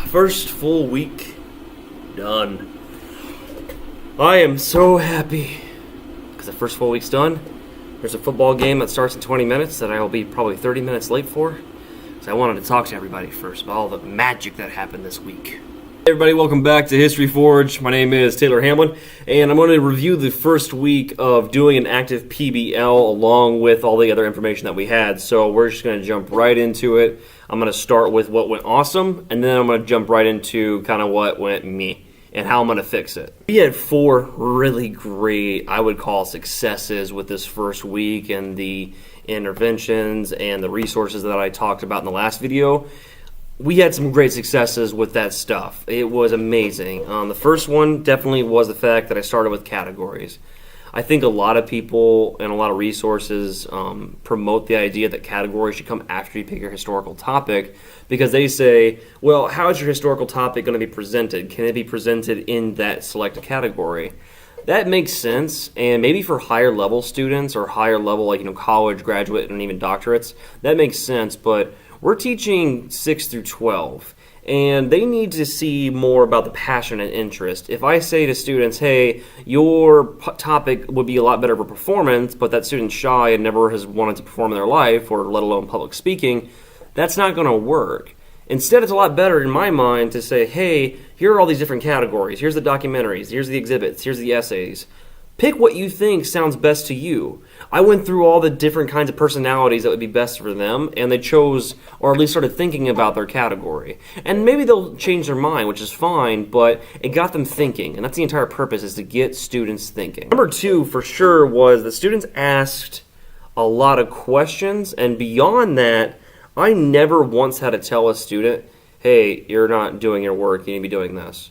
First full week done. I am so happy because the first full week's done. There's a football game that starts in 20 minutes that I will be probably 30 minutes late for. So I wanted to talk to everybody first about all the magic that happened this week. Hey everybody, welcome back to History Forge. My name is Taylor Hamlin, and I'm going to review the first week of doing an active PBL along with all the other information that we had. So we're just going to jump right into it. I'm going to start with what went awesome, and then I'm going to jump right into kind of what went meh and how I'm going to fix it. We had 4 really great, I would call, successes with this first week and the interventions and the resources that I talked about in the last video. We had some great successes with that stuff. It was amazing. The first one definitely was the fact that I started with categories. I think a lot of people and a lot of resources promote the idea that categories should come after you pick your historical topic because they say, well, how is your historical topic going to be presented? Can it be presented in that selected category? That makes sense, and maybe for higher level students or higher level, like college, graduate, and even doctorates, that makes sense, but we're teaching 6 through 12, and they need to see more about the passion and interest. If I say to students, hey, your topic would be a lot better for performance, but that student's shy and never has wanted to perform in their life, or let alone public speaking, that's not going to work. Instead, it's a lot better in my mind to say, hey, here are all these different categories. Here's the documentaries. Here's the exhibits. Here's the essays. Pick what you think sounds best to you. I went through all the different kinds of personalities that would be best for them, and they chose, or at least started thinking about their category. And maybe they'll change their mind, which is fine, but it got them thinking, and that's the entire purpose, is to get students thinking. Number 2, for sure, was the students asked a lot of questions, and beyond that, I never once had to tell a student, hey, you're not doing your work, you need to be doing this.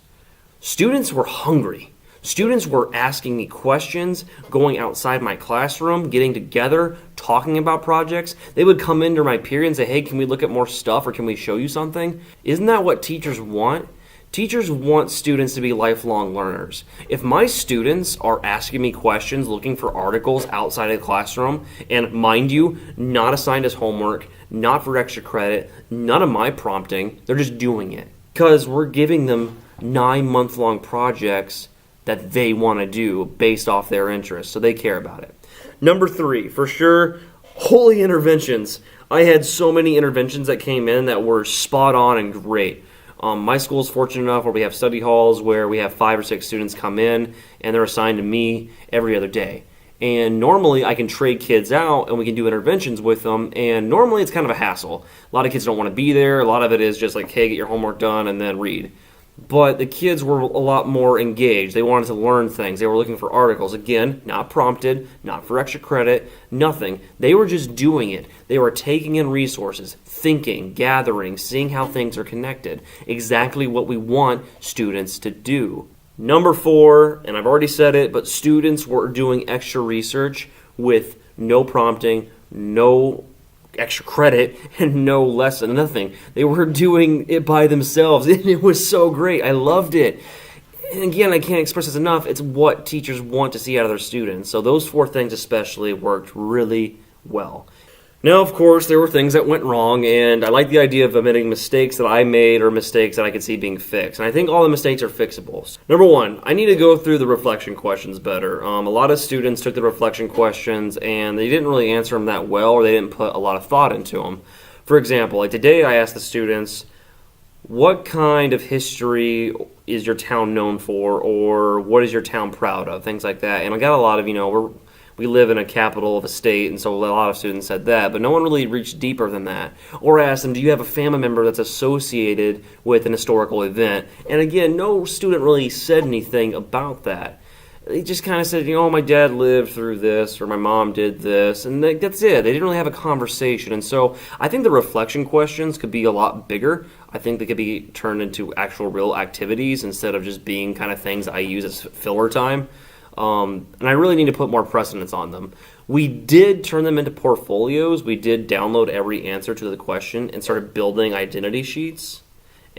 Students were hungry. Students were asking me questions, going outside my classroom, getting together, talking about projects. They would come into my period and say, hey, can we look at more stuff or can we show you something? Isn't that what teachers want? Teachers want students to be lifelong learners. If my students are asking me questions, looking for articles outside of the classroom, and mind you, not assigned as homework, not for extra credit, none of my prompting, they're just doing it. Because we're giving them 9-month-long projects that they want to do based off their interests, so they care about it. Number 3, for sure, holy interventions. I had so many interventions that came in that were spot on and great. My school is fortunate enough where we have study halls where we have 5 or 6 students come in and they're assigned to me every other day. And normally I can trade kids out and we can do interventions with them, and normally it's kind of a hassle. A lot of kids don't want to be there. A lot of it is just like, hey, get your homework done and then read. But the kids were a lot more engaged. They wanted to learn things. They were looking for articles. Again, not prompted, not for extra credit, nothing. They were just doing it. They were taking in resources, thinking, gathering, seeing how things are connected. Exactly what we want students to do. Number 4, and I've already said it, but students were doing extra research with no prompting, no extra credit, and no lesson, nothing. They were doing it by themselves, and it was so great. I loved it. And again, I can't express this enough. It's what teachers want to see out of their students. So those 4 things especially worked really well. Now, of course, there were things that went wrong, and I like the idea of omitting mistakes that I made or mistakes that I could see being fixed. And I think all the mistakes are fixable. Number 1, I need to go through the reflection questions better. A lot of students took the reflection questions, and they didn't really answer them that well, or they didn't put a lot of thought into them. For example, like today I asked the students, what kind of history is your town known for, or what is your town proud of, things like that. And I got a lot of, we live in a capital of a state, and so a lot of students said that, but no one really reached deeper than that. Or asked them, do you have a family member that's associated with an historical event? And again, no student really said anything about that. They just kind of said, my dad lived through this, or my mom did this, and that's it. They didn't really have a conversation. And so I think the reflection questions could be a lot bigger. I think they could be turned into actual real activities instead of just being kind of things I use as filler time. And I really need to put more precedence on them. We did turn them into portfolios. We did download every answer to the question and started building identity sheets.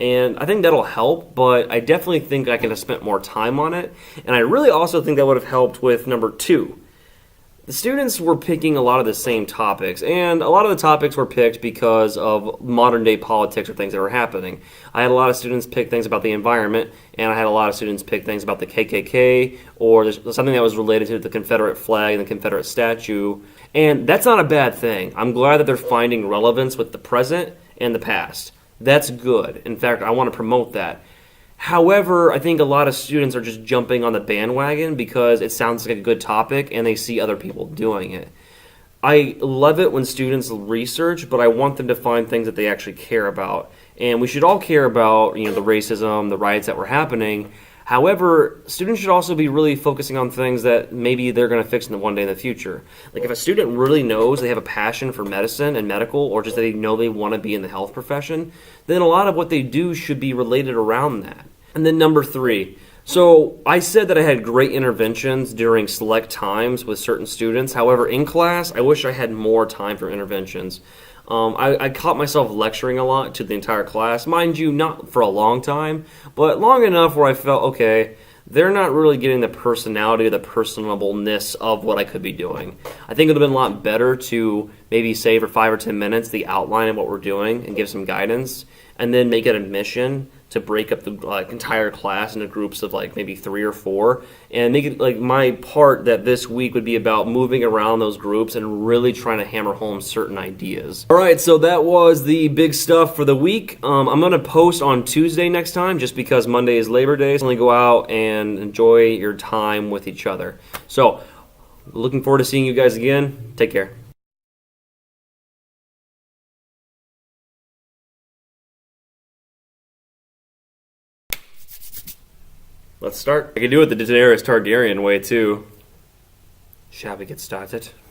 And I think that'll help, but I definitely think I could have spent more time on it. And I really also think that would have helped with number 2. The students were picking a lot of the same topics, and a lot of the topics were picked because of modern day politics or things that were happening. I had a lot of students pick things about the environment, and I had a lot of students pick things about the KKK or something that was related to the Confederate flag and the Confederate statue. And that's not a bad thing. I'm glad that they're finding relevance with the present and the past. That's good. In fact, I want to promote that. However, I think a lot of students are just jumping on the bandwagon because it sounds like a good topic and they see other people doing it. I love it when students research, but I want them to find things that they actually care about. And we should all care about, the racism, the riots that were happening. However, students should also be really focusing on things that maybe they're going to fix in the one day in the future. Like if a student really knows they have a passion for medicine and medical, or just that they know they want to be in the health profession, then a lot of what they do should be related around that. And then number 3. So I said that I had great interventions during select times with certain students. However, in class, I wish I had more time for interventions. I caught myself lecturing a lot to the entire class. Mind you, not for a long time, but long enough where I felt, okay, they're not really getting the personality or the personableness of what I could be doing. I think it would have been a lot better to maybe say for 5 or 10 minutes the outline of what we're doing and give some guidance, and then make it a mission to break up the entire class into groups of maybe 3 or 4, and make it my part that this week would be about moving around those groups and really trying to hammer home certain ideas. All right, so that was the big stuff for the week. I'm going to post on Tuesday next time just because Monday is Labor Day. So only go out and enjoy your time with each other. So looking forward to seeing you guys again. Take care. Let's start. I can do it the Daenerys Targaryen way too. Shall we get started?